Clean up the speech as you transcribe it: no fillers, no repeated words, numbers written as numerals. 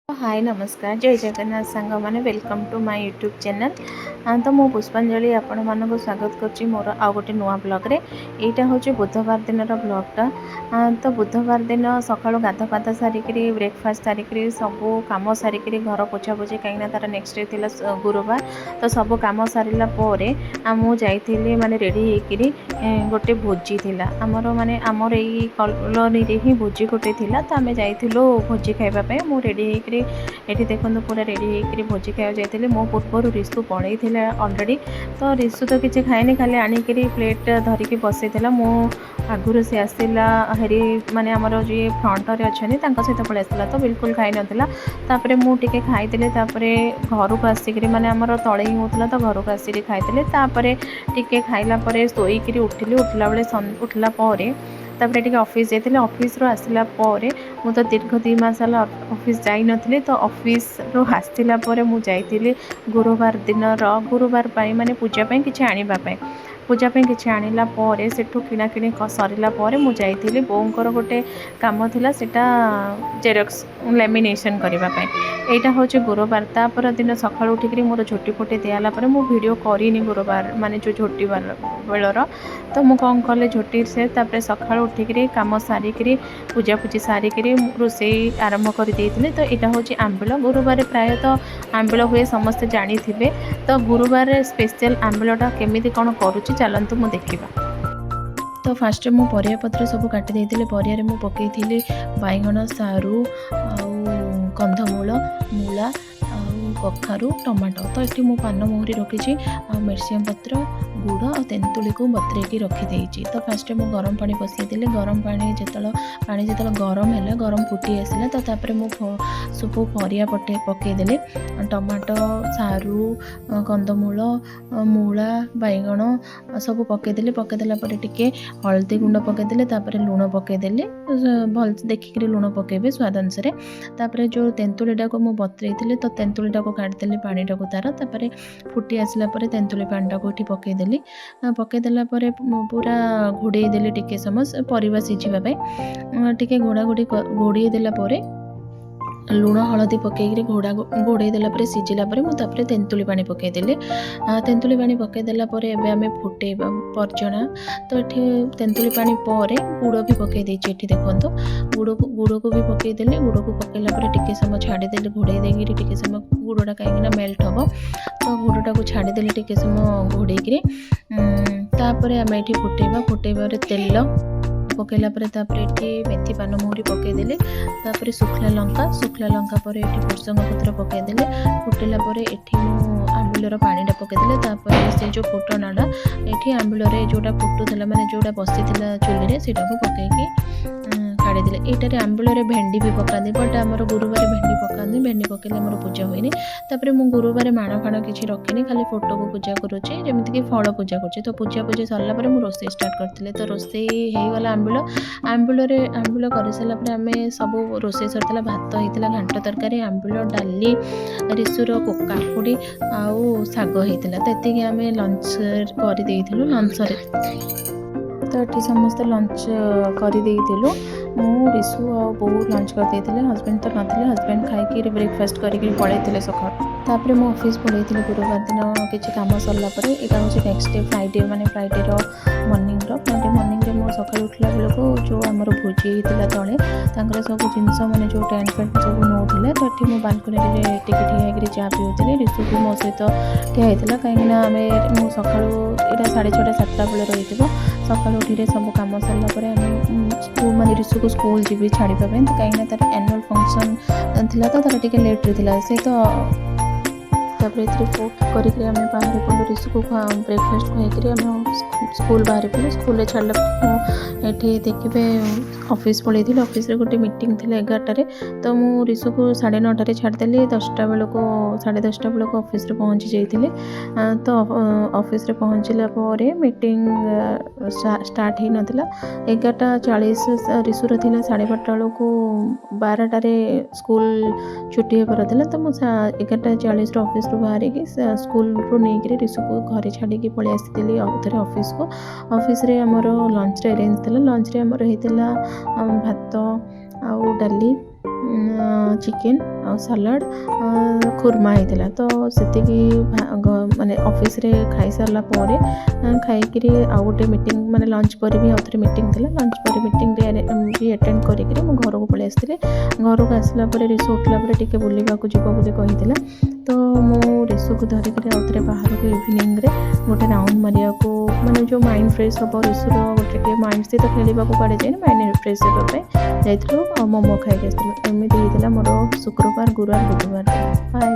हाय नमस्कार जय जगन्नाथ सांग मैंने welcome to my YouTube channel. तो मु पुष्पांजलि आपण मानक स्वागत करछि मोर आ गोटे नुआ ब्लॉग रे। एटा होचे बुधवार दिन रो ब्लॉगटा। तो बुधवार दिन सकाळु गाधा पाधा सारिकरी ब्रेकफास्ट सारिकरी सबू काम सारिकरी घर पोछा पोछी कहीं तार नेक्स्ट डे थिला गुरुवार। तो सब काम सारिला पोरे मु जाइथिली माने रेडी हेकिरी गोटे भोजी थिला हमर माने हमर एई कॉलोनी रे ही भोजी गोटे थिला। तो आमे जाइथिलो भोजी खाइबा पे मु रेडी हेकिरी ये देखो पूरा रेडी होकर भोजी खाया जाते मो पूर्व रिसु पड़े अलरेडी। तो रिसु तो किसी खाएनि खाली आणिक प्लेट धरिकी बसई मो आगुरी सी आसला हेरी माने आमर जी फ्रंटर अच्छा सहित पलि आसला तो बिल्कुल खाई नापर मुझे खाई घर को आसिक माने आमर तले ही होता तो घर को आसिक खाई टे खाइला शोक उठिली उठला बेले उठला तापर टे ऑफिस जाइए ऑफिस रो आसला मु तो दीर्घ 2 मास ऑफिस जाई नथली। तो ऑफिस रो आसला मुझे गुरुवार दिन गुरुवार माने पूजा किसी आने पूजा किसी आणला सेठू किणाकिणी सरला मुझे बोंकर गोटे काम थिला सेटा जेरक्स लैमिनेशन करने यहाँ हूँ गुरुवार। तापर दिन सका उठिक मोर झोटी फोटी दिला मु वीडियो करनी गुरुवार माने जो झोटी बेलर। तो मुझे कौन कले झोटी से सका उठिक कम सारिक पूजा पूजी सारिक रोसे आरंभ कर देती। तो यहाँ हूँ आंबिल गुरुवार प्रायतः आंबिल हुए समस्ते जानी थे। तो गुरुवार स्पेशल आंबिलटा केमिति कौन करुच्ची चलतु मु देखा। तो फास्ट मु परिया पत्र सब काटी देइथिले परिया रे मु पकेइथिले बाइगण सारू कंधमूल मूला कखारू टमाटो। तो ये मु पान मोहरी रखी मिर्सिया पत्र गुड़ और तेंतुली को बतरेकी रखीदे। तो फास्ट मु गरम पानी बसई गरम पानी जो गरम है गरम फुटी आसला। तो तापर मु सब परिया पकईदे टमाटो सारू कंदमूल मूला बाइगण सब पकईदे पकईदेला टिके हल्दी गुंड पकईदे तापर लुण पकईदे भल देखिक लुण पकेबे स्वाद अनुसार। तापर जो तेंतुलीटा को मुझे बतई तो तेंतुलीटा को काटिदेली पानीटा को तार तापर फुटी आसला तेंतुली पानीटा को ये पकईदेली पकईदेला पूरा घोड़े देली टिके समय परिवा सिझापी टिके घोड़ाघोड़ी घोड़े देला लुण हलदी पकईकि घोड़े देला सिझिला मुझे तेंतुली पानी पकईदेली तेंतुली पानी पकईदेला आम फुटेबा परजना। तो ये तेंतुली पानी पर गुड़ भी पकईदे देखो गुड़ को भी पकईदेली गुड़ को पकईला टिके समय छाड़देली घोड़े देकर टिके समय गुड़टा कहीं मेल्ट हम। तो गुड़टा को छाड़देली टिके समय घोड़े तापर आम ये फुटेबा तेल पकईला ये मेथी पान मोहरी पकईदेली तापर शुखला लंका पर ये भृषंग पत्र पकईदेली फुटेला ये आंबिलर पानीटा पकईदेले तापर से जो फुटनाटा ये आंबिलर जोटा फुटुला माने जोटा बसी चुली से पकईकी काढ़ीदे। यहाँ आंबिल भेंडी भी पकाती बट आमर गुरुवार भेंडी पकाती भेंडी पकड़े आम पूजा हुए। तापर मु गुरुवार माण फाण किसी रखिनी खाली फोटो को पूजा करुच्ची जमीक फल पूजा करुच्ची। तो पूजा पूजा सरला मुझे रोसे स्टार्ट करते। तो रोसे होगला आंबिल कर सारापर आम सब रोसे सरता भात होता घांट तरकारी आंबिल डाली रिसुर काकुड़ी आउ शाग होता। तो ये आम लंच कर लंच तो ये समस्ते लंच कर मु रिसु और बो लंच करते हजबैंड तो नाथले हजबैंड खाई ब्रेकफास्ट करके पलैते सका। तापर मु ऑफिस पलैती गुरुवार दिन किसी कम सरला यहाँ हूँ नेक्स्ट डे फ्राइडे माने फ्राइडे मॉर्निंग फ्राइडे मॉर्निंग मो सका उठला बेलू जो आमर भोजी होता तले सब जिनस मैंने जो टेंट फेंट सब नौले। तो ये मुझे बालकनी में ठिया चा पीऊली रिसु भी मो सहित ठिया होता कहीं आम मु सका यहाँ 6:30 7टा बेले रही सका उठी सब कम सरला माने रिसु को स्कूल जी छाड़ापी कहीं तार एनुअल फंक्शन थिला तो तार टिके लेट रे से तो करके आम बाहर पड़ू रिसु को ब्रेकफास्ट खुआई स्कूल बाहर पड़ू स्कूल छाड़ा ये देखिए ऑफिस पलैली ऑफिस रे गोटे मीटिंग थी 11टारे। तो मु रिसु को 9:30 छाड़देली 10टा बेलू 10:30 बेलू ऑफिस रे पहुँची जाइए। तो ऑफिस रे पहुँचला मीटिंग स्टार्ट हो नाला 11:40 रिसुर थी 12:30 बेलू 12टारे स्कूल छुट्टी होकर था। तो मुझे 11:40 ऑफिस बाहर स्कूल रू नहीं रिसु को घरे छाड़ी पलि आसी थे ऑफिस को। ऑफिस रे हमर लंच अरेंज था लंच रे हमर होता भात आउ डाली ଚିକେନ୍ ଆଉ ସାଲାଡ଼ ଖୁର୍ମା ହେଇଥିଲା। ତ ସେତିକି ମାନେ ଅଫିସରେ ଖାଇସାରିଲା ପରେ ଖାଇକିରି ଆଉ ଗୋଟେ ମିଟିଂ ମାନେ ଲଞ୍ଚ ପରେ ବି ଆଉଥରେ ମିଟିଂ ଥିଲା। ଲଞ୍ଚ ପରେ ମିଟିଂରେ ବି ଆଟେଣ୍ଡ କରିକିରି ମୁଁ ଘରକୁ ପଳେଇ ଆସିଥିଲି। ଘରକୁ ଆସିଲା ପରେ ରିସୁ ଉଠିଲା ପରେ ଟିକେ ବୁଲିବାକୁ ଯିବ ବୋଲି କହିଥିଲା। ତ ମୁଁ ରିସୁକୁ ଧରିକିରି ଆଉଥରେ ବାହାରକୁ ଇଭିନିଂରେ ଗୋଟେ ରାଉଣ୍ଡ ମାରିବାକୁ ମାନେ ଯେଉଁ ମାଇଣ୍ଡ ଫ୍ରେଶ୍ ହେବ ରିସୁର ଗୋଟେ ଟିକେ ମାଇଣ୍ଡ ସହିତ ଖେଳିବାକୁ କୁଆଡ଼େ ଯାଇନି ମାଇଣ୍ଡ ଫ୍ରେଶ୍ ହେବା ପାଇଁ ଯାଇଥିଲୁ ଆଉ ମୋମୋ ଖାଇକି ଆସିଥିଲୁ। ଏମିତି ହେଇଥିଲା ମୋର ଶୁକ୍ରବାର, ଗୁରୁବାର, ବୁଧବାର। ବାଏ।